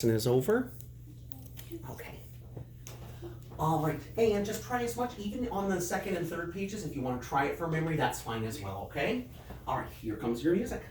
Is over. Okay. All right. Hey, and just try as much, even on the second and third pages. If you want to try it from memory, that's fine as well. Okay. All right. Here comes your music.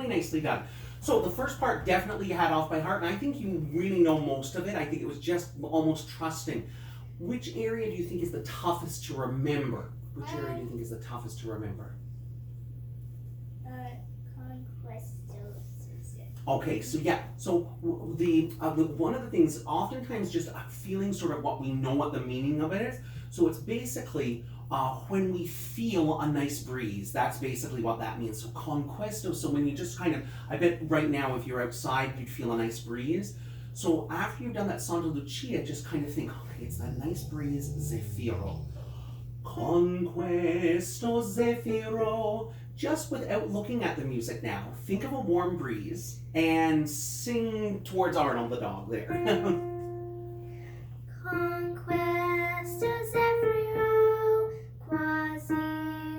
Nicely done. So the first part definitely you had off by heart, and I think you really know most of it. I think it was just almost trusting. Which area do you think is the toughest to remember? Which area do you think is the toughest to remember? Okay, so yeah, so the one of the things, oftentimes just feeling sort of what we know what the meaning of it is. So it's basically when we feel a nice breeze, that's basically what that means. So conquesto, so when you just kind of, I bet right now if you're outside, you'd feel a nice breeze. So after you've done that Santa Lucia, just kind of think, okay, it's that nice breeze, Zefiro. Conquesto Zefiro. Just without looking at the music now, think of a warm breeze and sing towards Arnold the dog there. Conquesto Zefiro, quasi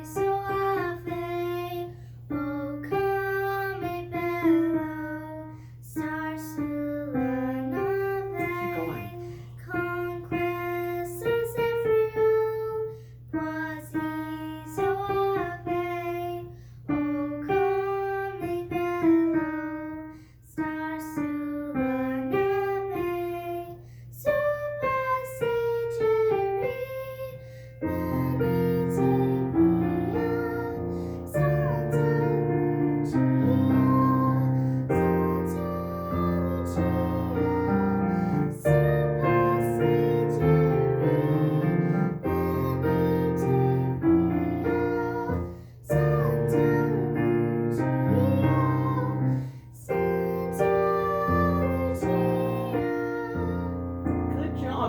suave, o come bello, star sulla nave. Keep going. Conquesto Zefiro, quasi suave, o come bello, star sulla nave.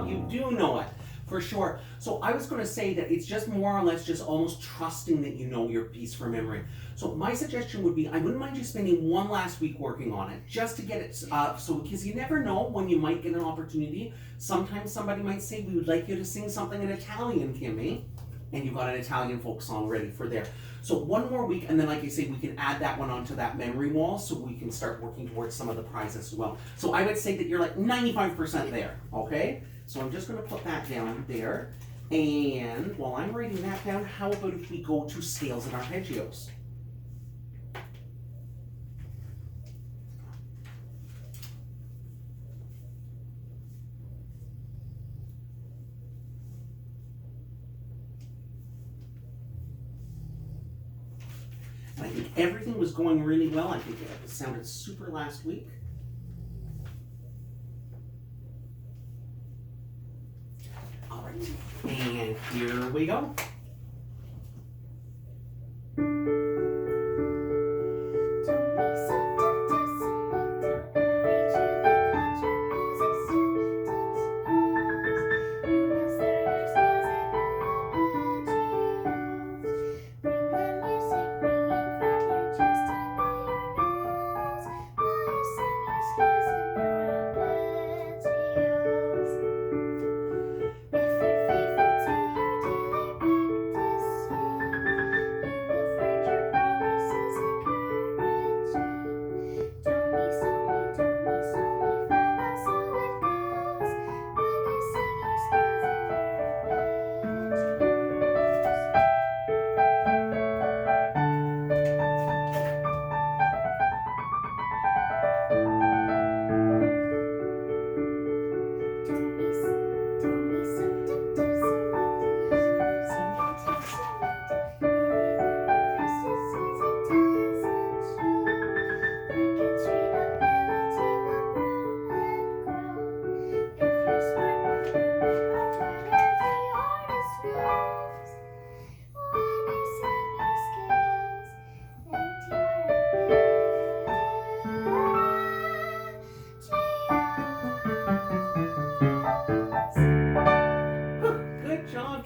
You do know it for sure. So I was going to say that it's just more or less just almost trusting that you know your piece from memory. So my suggestion would be, I wouldn't mind you spending one last week working on it just to get it so, because you never know when you might get an opportunity. Sometimes somebody might say, we would like you to sing something in Italian, Kimmy, and you've got an Italian folk song ready for there. So one more week, and then like I say, we can add that one onto that memory wall so we can start working towards some of the prizes as well. So I would say that you're like 95% there, okay? So I'm just going to put that down there. And while I'm writing that down, how about if we go to scales and arpeggios? everything was going really well. I think it sounded super last week. All right, and here we go.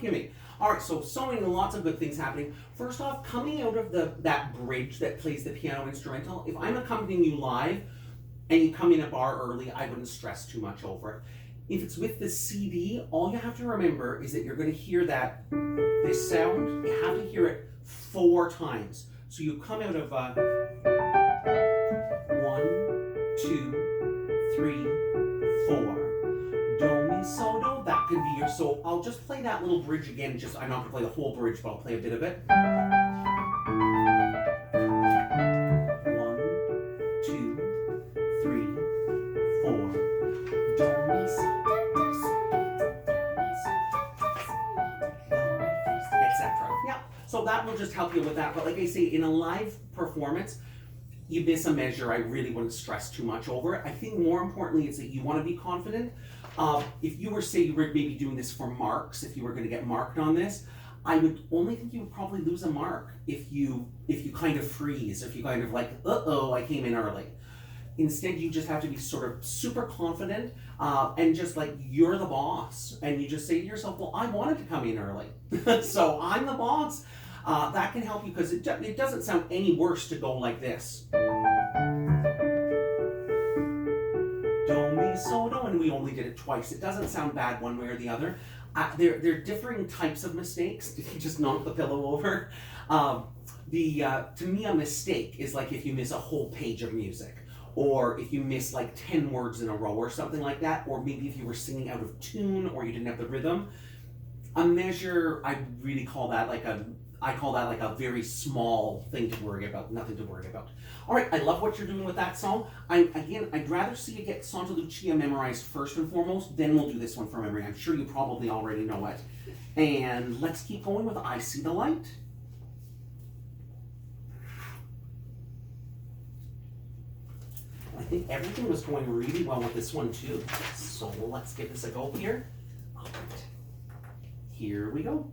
Kimmy. All right, so many lots of good things happening. First off, coming out of that bridge that plays the piano instrumental, if I'm accompanying you live and you come in a bar early, I wouldn't stress too much over it. If it's with the CD, all you have to remember is that you're going to hear this sound. You have to hear it 4 times. So you come out of 1, 2, 3, 4. Do, mi, so, do. That could be your, so I'll just play that little bridge again. I'm not going to play the whole bridge, but I'll play a bit of it. 1, 2, 3, 4. Do, mi, so, etc. Yeah, so that will just help you with that. But like I say, in a live performance, you miss a measure, I really wouldn't stress too much over it. I think more importantly is that you want to be confident. If you were, say, you were maybe doing this for marks, if you were going to get marked on this, I would only think you would probably lose a mark if you kind of freeze, if you kind of like, uh-oh, I came in early. Instead, you just have to be sort of super confident and just like, you're the boss. And you just say to yourself, well, I wanted to come in early, so I'm the boss. That can help you because it doesn't sound any worse to go like this. Do, mi, so, do, and we only did it twice. It doesn't sound bad one way or the other. There are differing types of mistakes. If you just knock the pillow over. To me, a mistake is like if you miss a whole page of music, or if you miss like 10 words in a row or something like that, or maybe if you were singing out of tune or you didn't have the rhythm. A measure, I really call that like a very small thing to worry about, nothing to worry about. All right, I love what you're doing with that song. I'd rather see you get Santa Lucia memorized first and foremost, then we'll do this one from memory. I'm sure you probably already know it. And let's keep going with I See the Light. I think everything was going really well with this one too. So let's give this a go here. All right, here we go.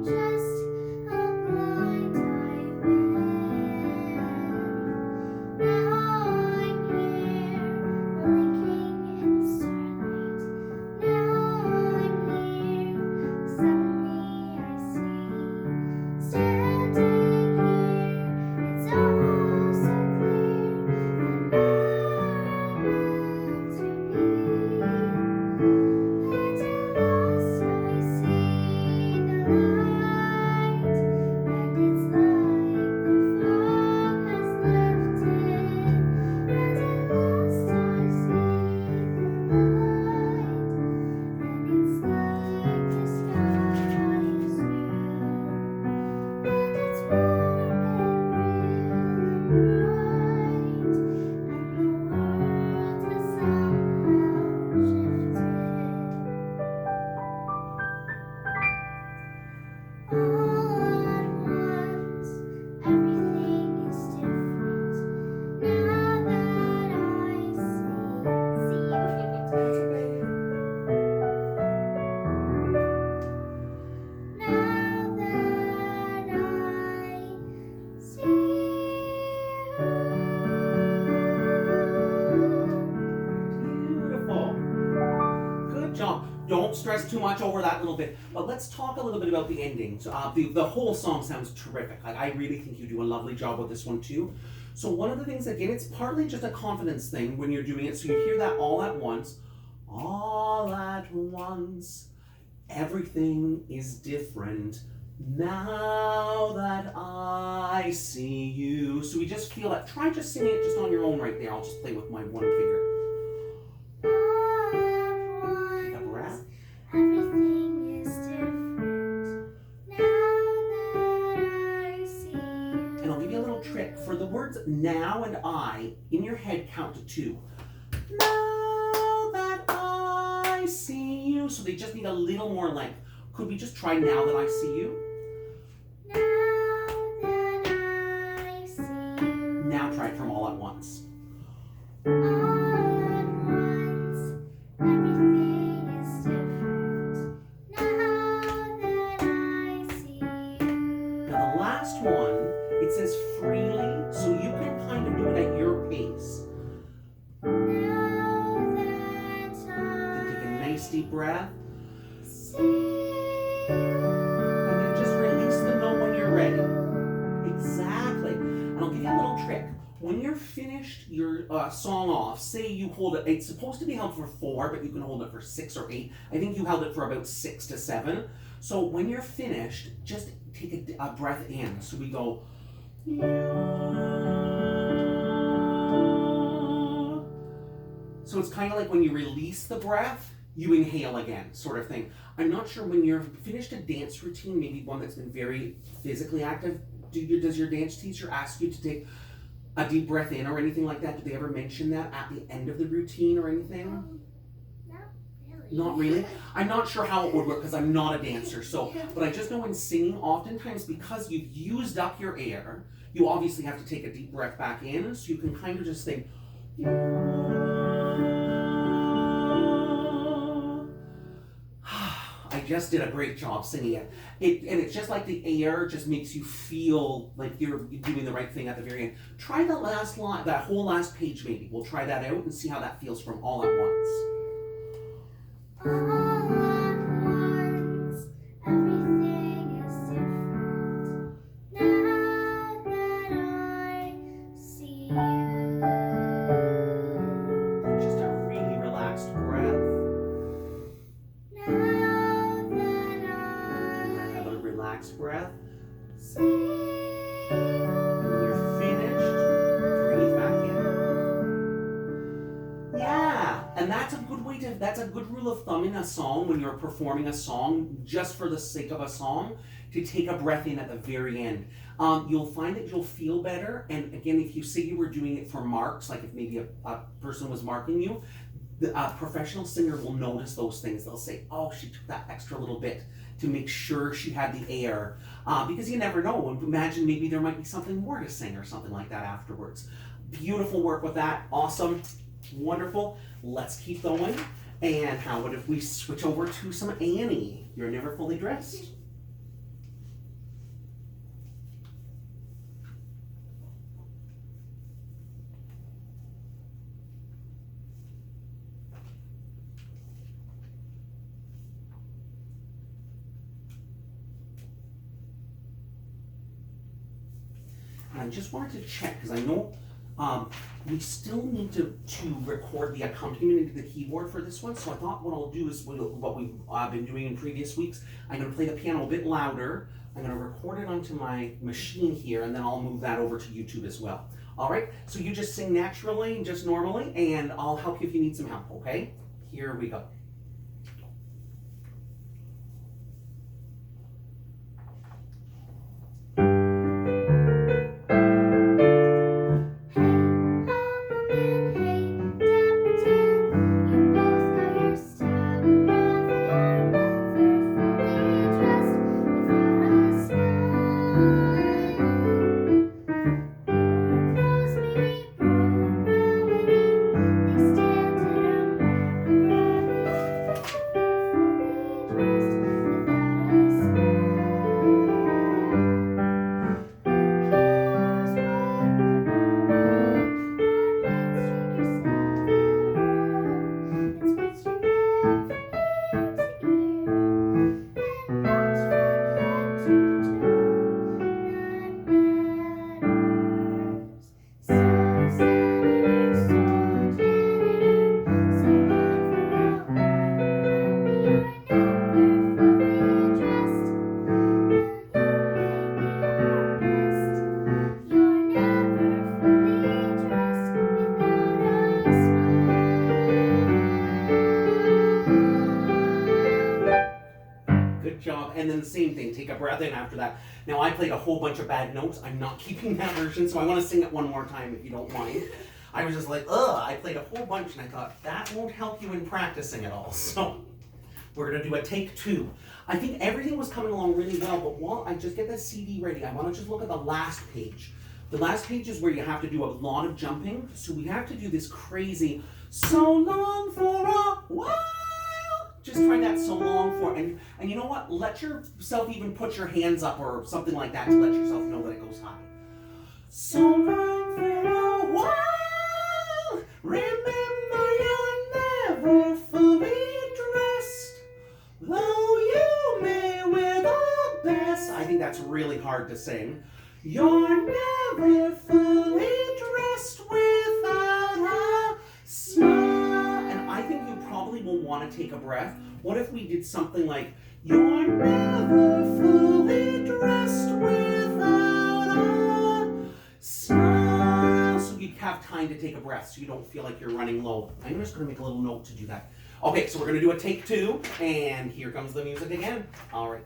Just a blind I've been. Don't stress too much over that little bit. But let's talk a little bit about the ending. So, the whole song sounds terrific. Like, I really think you do a lovely job with this one too. So one of the things, again, it's partly just a confidence thing when you're doing it. So you hear that all at once. All at once, everything is different now that I see you. So we just feel that. Try just singing it just on your own right there. I'll just play with my one finger. Take a breath. Everything is different now that I see you. And I'll give you a little trick. For the words now and I, in your head count to 2. Now that I see you. So they just need a little more length. Could we just try now that I see you? Now that I see you. Now try it from all at once. All at once, everything is different now that I see you. Now the last one, it says freely, so you can kind of do it at your pace. Now that Then take a nice deep breath, I see you. and then just release the note when you're ready. Exactly. And I'll give you a little trick. When you're finished your song off, say you hold it, it's supposed to be held for 4, but you can hold it for 6 or 8. I think you held it for about 6 to 7. So when you're finished, just take a breath in. So we go, so it's kind of like when you release the breath, you inhale again, sort of thing. I'm not sure when you're finished a dance routine, maybe one that's been very physically active, does your dance teacher ask you to take a deep breath in or anything like that? Did they ever mention that at the end of the routine or anything? Not really. Not really. I'm not sure how it would work because I'm not a dancer. So, but I just know in singing, oftentimes because you've used up your air, you obviously have to take a deep breath back in. So you can kind of just think. I just did a great job singing it. And it's just like the air just makes you feel like you're doing the right thing at the very end. Try the last line, that whole last page maybe. We'll try that out and see how that feels from all at once. All at once, everything is different now that I see you. Just a really relaxed breath. Now that And I another relaxed breath. see you. And when you're finished, breathe back in. Yeah, and that's a good way to, that's a good rule of thumb in a song when you're performing a song, just for the sake of a song, to take a breath in at the very end. You'll find that you'll feel better. And again, if you say you were doing it for marks, like if maybe a person was marking you, the professional singer will notice those things. They'll say, oh, she took that extra little bit to make sure she had the air. Because you never know. Imagine maybe there might be something more to sing or something like that afterwards. Beautiful work with that. Awesome. Wonderful. Let's keep going. And how about if we switch over to some Annie? You're Never Fully Dressed. And I just wanted to check, because I know we still need to record the accompaniment into the keyboard for this one. So I thought what I'll do is what we've been doing in previous weeks. I'm going to play the piano a bit louder. I'm going to record it onto my machine here, and then I'll move that over to YouTube as well. All right, so you just sing naturally, just normally, and I'll help you if you need some help, okay? Here we go. Good job. And then the same thing, take a breath in after that. Now I played a whole bunch of bad notes. I'm not keeping that version, so I want to sing it one more time if you don't mind. I was just like, ugh, I played a whole bunch and I thought, that won't help you in practicing at all. So we're gonna do a take 2. I think everything was coming along really well, but while I just get the CD ready, I wanna just look at the last page. The last page is where you have to do a lot of jumping, so we have to do this crazy, so long for a while. Just try that so long for, and you know what? Let yourself even put your hands up or something like that to let yourself know that it goes high. So long for a while, remember you're never fully dressed, though you may wear the best. I think that's really hard to sing. You're never fully dressed without a smile. And I think you probably will want to take a breath. What if we did something like, you're never fully dressed without a smile. So you have time to take a breath so you don't feel like you're running low. I'm just going to make a little note to do that. Okay, so we're going to do a take 2, and here comes the music again. All right.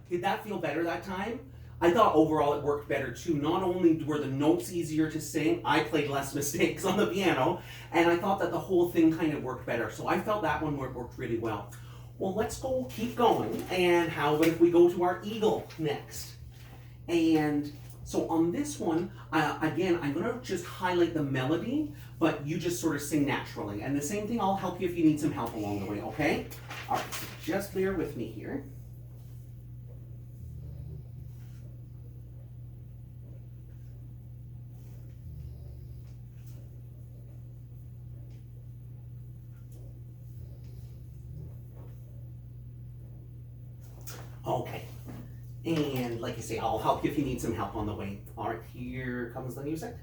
Did that feel better that time? I thought overall it worked better too. Not only were the notes easier to sing, I played less mistakes on the piano, and I thought that the whole thing kind of worked better. So I felt that one worked really well. Well, let's keep going, and how about if we go to our eagle next? And so on this one, again, I'm gonna just highlight the melody, but you just sort of sing naturally. And the same thing, I'll help you if you need some help along the way, okay? All right, so just bear with me here. Okay, and like I say, I'll help you if you need some help on the way. All right, here comes the music.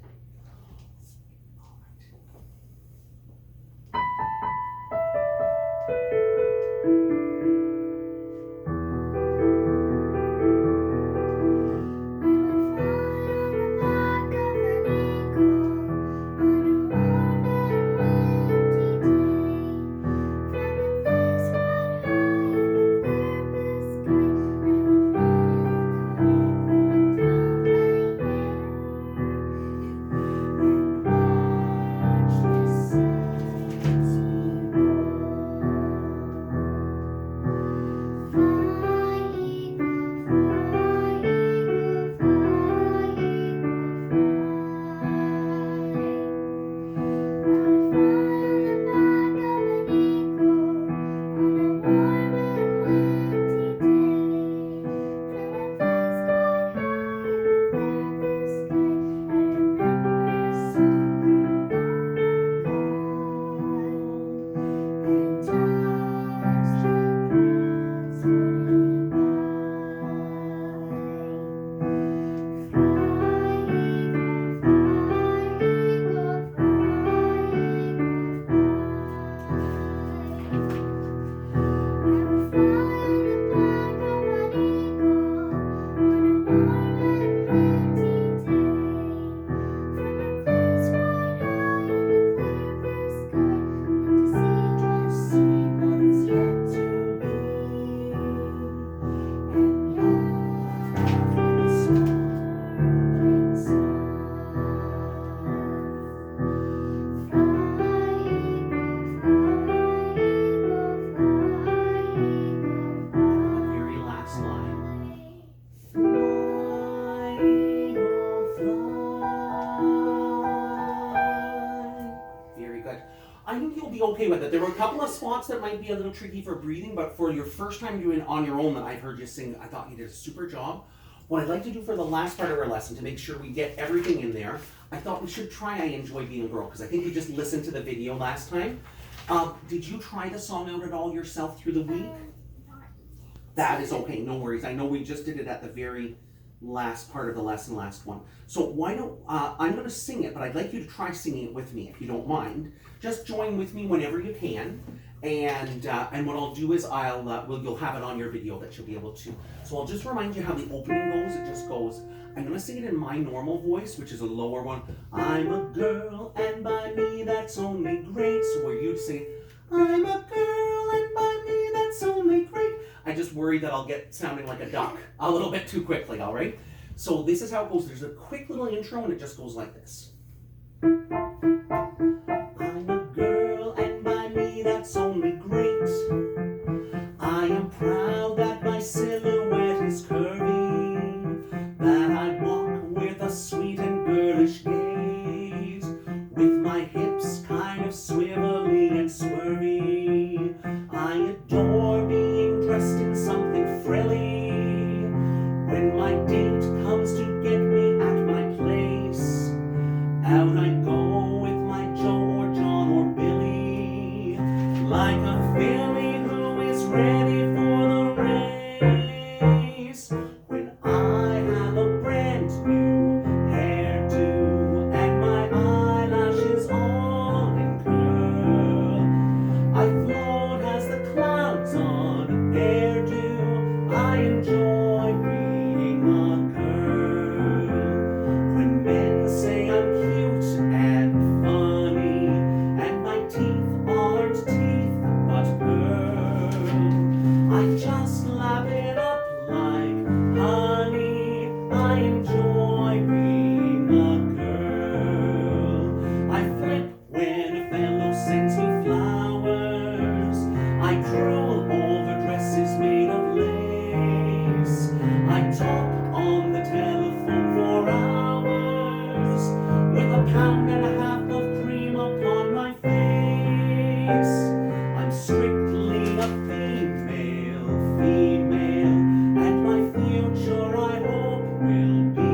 think you'll be okay with it. There were a couple of spots that might be a little tricky for breathing, but for your first time doing it on your own that I've heard you sing, I thought you did a super job. What I'd like to do for the last part of our lesson, to make sure we get everything in there, I thought we should try I Enjoy Being a Girl, because I think we just listened to the video last time. Did you try the song out at all yourself through the week? That is okay, no worries. I know we just did it at the very last part of the lesson, last one. So why don't, I'm gonna sing it, but I'd like you to try singing it with me if you don't mind. Just join with me whenever you can. And what I'll do is you'll have it on your video that you'll be able to. So I'll just remind you how the opening goes. It just goes, I'm gonna sing it in my normal voice, which is a lower one. I'm a girl, and by me that's only great. So where you'd sing, I'm a girl, and by me that's only great. I just worry that I'll get sounding like a duck a little bit too quickly, all right? So this is how it goes. There's a quick little intro, and it just goes like this. I'm a girl, and by me that's only great. I am proud that my silhouette is curvy, that I walk with a sweet and girlish gait, with my hips kind of swivelly and swervy. I adore being dressed in something frilly. When my date comes to get me at my place, out I go with my Joe or John or Billy, like a filly who is ready for the race. When I have a brand new hairdo and my eyelashes all in curl, I float as the clouds on an air do. I enjoy being a girl. When men say I'm cute and funny, and my teeth aren't teeth but pearl, I just lap it up like honey. I enjoy being a girl. I flip when a fellow sends me flowers. I drool over dresses made of lace. I talk on the telephone for hours, with a pound and a half of cream upon my face. I'm strictly a female, and my future I hope will be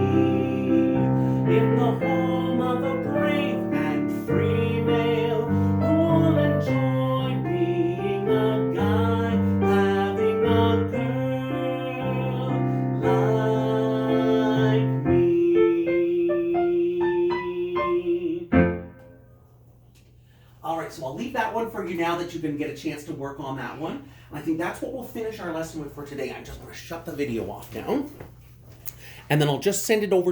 in the home of a brave and free male, who'll enjoy being a guy, having a girl like me. All right, so I'll leave that one for you now that you can get a chance to work on that one. And I think that's what we'll finish our lesson with for today. I'm just going to shut the video off now. And then I'll just send it over